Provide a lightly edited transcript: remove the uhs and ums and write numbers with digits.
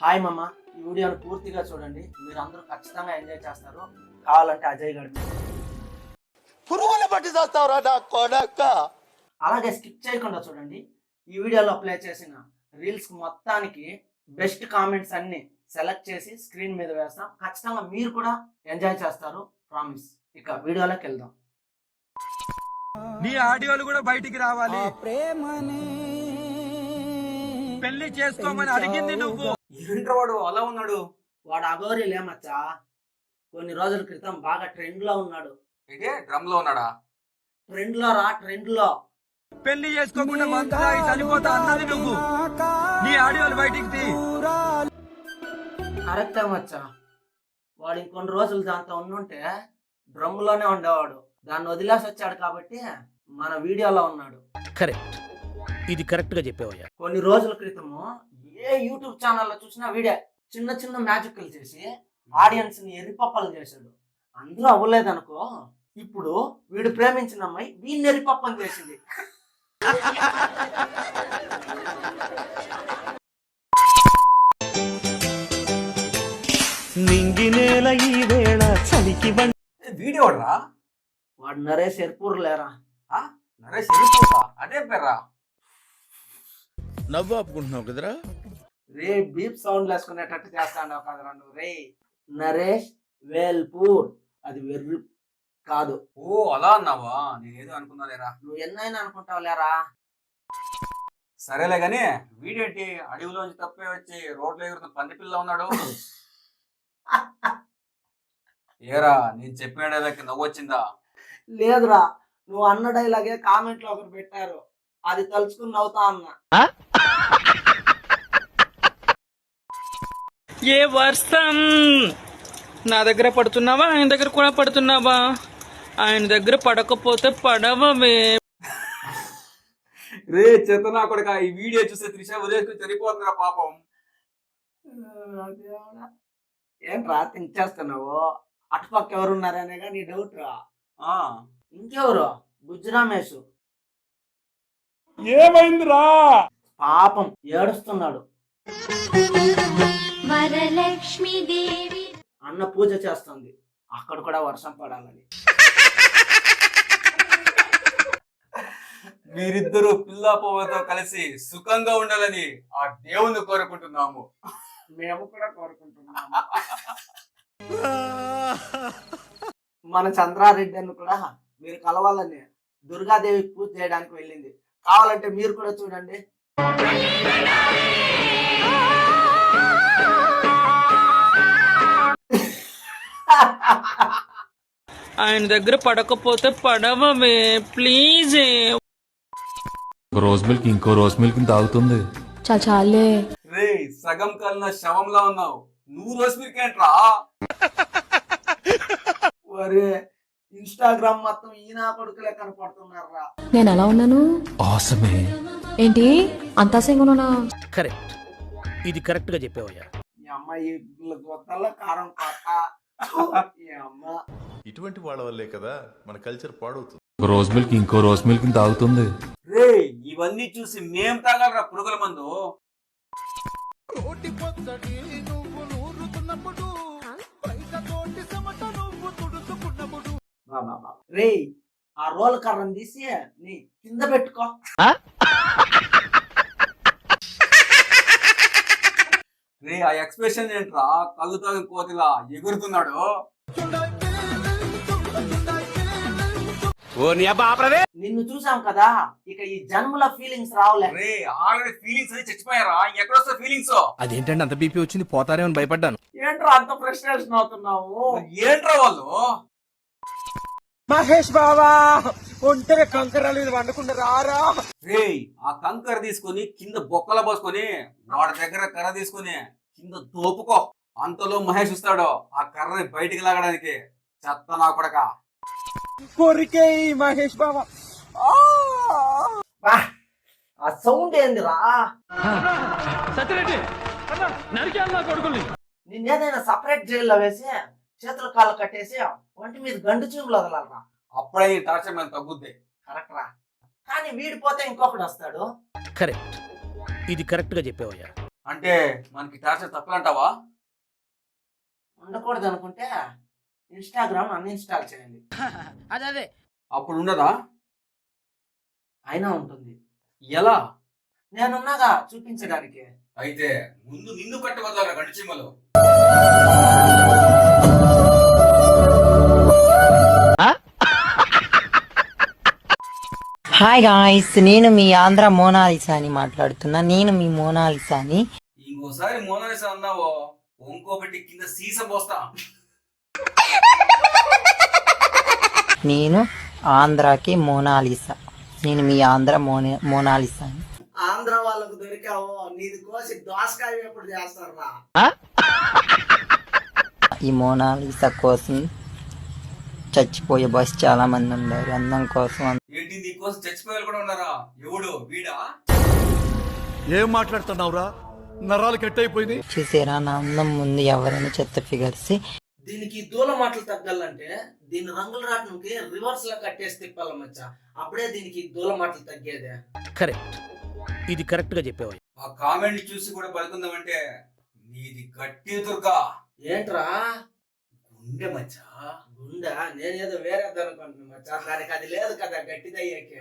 Hi మమ్మ, ఈ వీడియోని పూర్తిగా చూడండి. మీరు అందరూ ఖచ్చితంగా ఎంజాయ్ చేస్తారు. కావాలంటే అజయ్ గడి పురుగులు పట్టి చేస్తావురా నా కొడక. అలాగే స్కిప్ చేయకుండా చూడండి. ఈ వీడియోలో ప్లే చేసిన రీల్స్ మొత్తానికి బెస్ట్ కామెంట్స్ అన్ని సెలెక్ట్ చేసి స్క్రీన్ మీద వేస్తాం. ఖచ్చితంగా మీరు కూడా ఎంజాయ్ చేస్తారు, ప్రామిస్. ఇక వీడియోలోకి వెళ్దాం. నీ ఆడియోలు కూడా బయటికి రావాలి. పెళ్లి చేసుకోమని అడిగింది నువ్వు. ఏంట్రా వాడు అలా ఉన్నాడు? వాడు అగోరి లేమచ్చా. కొన్ని రోజుల క్రితం బాగా ట్రెండ్ లో ఉన్నాడు. ఇదే డ్రమ్ లో ఉన్నాడా? ట్రెండ్ లో రా, ట్రెండ్ లో. పెళ్లి చేసుకోకుండా మందు తాగి చనిపోతా అన్నది నువ్వు. నీ ఆడియోలు బయటికి తీ. కరెక్టే మచ్చా. వాడు ఇంకొన్ని రోజులు దాంతో ఉండుంటే డ్రమ్ లోనే ఉండేవాడు. దాన్ని వదిలేసి వచ్చాడు కాబట్టి మన వీడియోలో ఉన్నాడు. కరెక్ట్, ఇది కరెక్ట్ గా చెప్పావయ్యా. కొన్ని రోజుల క్రితము ఏ యూట్యూబ్ ఛానల్లో చూసినా వీడే చిన్న చిన్న మ్యాజిక్లు చేసి ఆడియన్స్ ని ఎర్రిపప్పలు చేశాడు. అందరూ అవ్వలేదనుకో, ఇప్పుడు వీడు ప్రేమించిన అమ్మాయి వీడిని ఎర్రిపప్పని చేసింది. నింగినేల ఈ వేళ చలికి వీడియో రా. వాడు నరేష్ ఎర్పూర్ లేరా? నరేష్ వెళ్ళిపోతా అదే పేర్రా. నవ్వు ఆపుకుంటున్నావు కదరా. రే బీప్ సౌండ్ వేసుకునేటట్టు చేస్తాడు కదరా నువ్వు. రే నరేష్ వేల్పూర్, అది వెర్రి కాదు. ఓ అలా అన్నావా? నేనేదో అనుకున్నా లేరా. నువ్వు ఎన్నైనా అనుకుంటావు లేరా. సరేలే గాని వీడేంటి అడవిలోంచి తప్పే వచ్చి రోడ్లో ఎగురుతున్న పంది పిల్ల ఉన్నాడు. ఏరా నేను చెప్పిన డైలాగ్కి నవ్వు వచ్చిందా? లేదురా, నువ్వు అన్న డైలాగే కామెంట్ లో ఒకరు పెట్టారు, అది తలుచుకుని నవ్వుతా అన్నా. ఏ వర్షం నా దగ్గర పడుతున్నావా, ఆయన దగ్గర కూడా పడుతున్నావా? ఆయన దగ్గర పడకపోతే పడవవే. రే చేతనా కొడుక, ఈ వీడియో చూస్తే త్రిష వదిలేసుకుని చనిపోతుందిరా పాపం. ఏంట్రా థింక్ చేస్తున్నావు? అటుపక్క ఎవరున్నారనేగా నీ డౌట్ రా. ఆ ఇంకెవరు? గుజ్జురామేష్. ఏమైందిరా? పాపం ఏడుస్తున్నాడు. వరలక్ష్మీదేవి అన్న పూజ చేస్తుంది, అక్కడ కూడా వర్షం పడాలని. మీరిద్దరూ పిల్ల పోవతో కలిసి సుఖంగా ఉండాలని ఆ దేవుని కోరుకుంటున్నాము. మేము కూడా కోరుకుంటున్నాము. మన చంద్రారెడ్డి అని కూడా మీరు కలవాలని దుర్గాదేవికి పూజ చేయడానికి వెళ్ళింది. కావాలంటే మీరు కూడా చూడండి. ఆయన దగ్గర పడకపోతే పడవవే ప్లీజ్. రోజ్ మిల్క్ ఇంకో రోజ్ మిల్క్ తాగుతుంది. చాలే. రే సగం కలిన శవంలా ఉన్నావు, నువ్వు రోజు మీకేంట్రా? ఒరే ఇన్స్టాగ్రామ్ మొత్తం ఈయన కొడుకులే కనపడుతున్నారా. నేను ఎలా ఉన్నాను? ఆసమే. ఏంటి అంతా సింగునా? కరెక్ట్, ఇది కరెక్ట్ గా చెప్పావయ్యా. ఈ అమ్మాయి గొత్తల్లో కారం పక్క. ఈ అమ్మ ఇటువంటి వాళ్ళ వల్లే కదా మన కల్చర్ పాడవుతుంది. రోజ్ మిల్క్ ఇంకో రోజ్ మిల్క్ తాగుతుంది. రే ఇవన్నీ చూసి మేం తాగలరా పురుగుల మందు. రే ఆ రోల్ కర్రను తీసి నీ కింద పెట్టుకో. రే ఆ ఎక్స్ప్రెషన్ ఏంట్రా? కళ్ళు తాగి కోతిలా ఎగురుతున్నాడు. నిన్ను చూసాం కదా, ఇక ఈ జన్మల ఫీలింగ్స్ రావులే. రే ఆల్రెడీ ఫీలింగ్స్ అని చచ్చిపోయారా? ఎక్కడొస్తా ఫీలింగ్స్? అదేంటంటే అంత బీపీ వచ్చింది, పోతారేమో అని భయపడ్డాను. ఏంట్రా అంత ఫ్రస్ట్రేషన్ అవుతున్నావు? ఏంట్రా వాళ్ళు? మహేష్ బాబా ఒంటరి కంకరాలు వండుకుంటే రారా. రే ఆ కంకర తీసుకొని కింద బొక్కల పోసుకొని వాడి దగ్గర కర్ర తీసుకొని కింద దోపుకో. అంతలో మహేష్ వస్తాడు ఆ కర్రని బయటికి లాగడానికి. చెత్త నా కొడక. కొరికే మహేష్ బాబా. ఆ సౌండ్ ఏందిరా? సత్యరెడ్డి నరికేయాలి కొడుకుల్ని. నిన్నేదైనా సపరేట్ జైల్లో వేసి చేతులు కాళ్ళు కట్టేసి ఒంటి మీద గండు చూపులు వదలాలరా. అప్పుడే ఈ టార్చర్ మేము తగ్గుద్ది. కరెక్ట్ రా. కానీ వీడిపోతే ఇంకొకటి వస్తాడు. కరెక్ట్, ఇది కరెక్ట్ గా చెప్పావయ్యా. అంటే మనకి టార్చర్ తప్పలంటావా? ఉండకూడదు అనుకుంటే ఇన్స్టాగ్రామ్ అన్ఇన్స్టాల్ చేయండి, అప్పుడు ఉండదా? అయినా ఉంటుంది. ఎలా? నేనున్నాగా చూపించడానికి. అయితే ముందు నిన్ను కట్టబద్దారా గండి చీమలు. హాయ్ గాయ్స్, నేను మీ ఆంధ్ర మోనాలిసాని మాట్లాడుతున్నా. నేను మీ మోనాలిసాని. ఇంకోసారి మోనాలిసా అన్నావో ఇంకోబెట్టి కింద సీసం పోస్తా. నేను ఆంధ్రాకి మోనాలిసా. నేను మీ ఆంధ్ర మోనాలిసాని. ఆంధ్ర వాళ్ళకు దొరికావు, నీది కోసి దోసకాయ ఎప్పుడు చేస్తారా? ఈ మోనాలిసా కోసం చచ్చిపోయే బస్ చాలా మంది ఉన్నారు. అందం కోసం. ఏంటి నీకోసం చచ్చిపోయారు కూడా ఉన్నారా? ఎవడు వీడా? ఏం మాట్లాడుతున్నావురా? నరాలు కట్ అయిపోయింది. చూసారా నా అందం ముందు ఎవరైనా చెత్త ఫిగర్స్. దీనికి దూల మాటలు తగ్గాలంటే దీని రంగుల రాట్నంకి రివర్స్ లో కట్టేసి తిప్పాల మచ్చ. అప్పుడే దీనికి దూల మాటలు తగ్గేదే. కరెక్ట్, ఇది కరెక్ట్ గా చెప్పేవయ్యా. ఆ కామెంట్ చూసి కూడా పలుకుందామంటే నీది గట్టి దుర్గా. ఏంట్రా గుండె మచ్చా. గుండా? నేనేదో వేరే అనుకుంటున్నా మచ్చ, దానికి అది లేదు కదా గట్టిదయ్యాకే.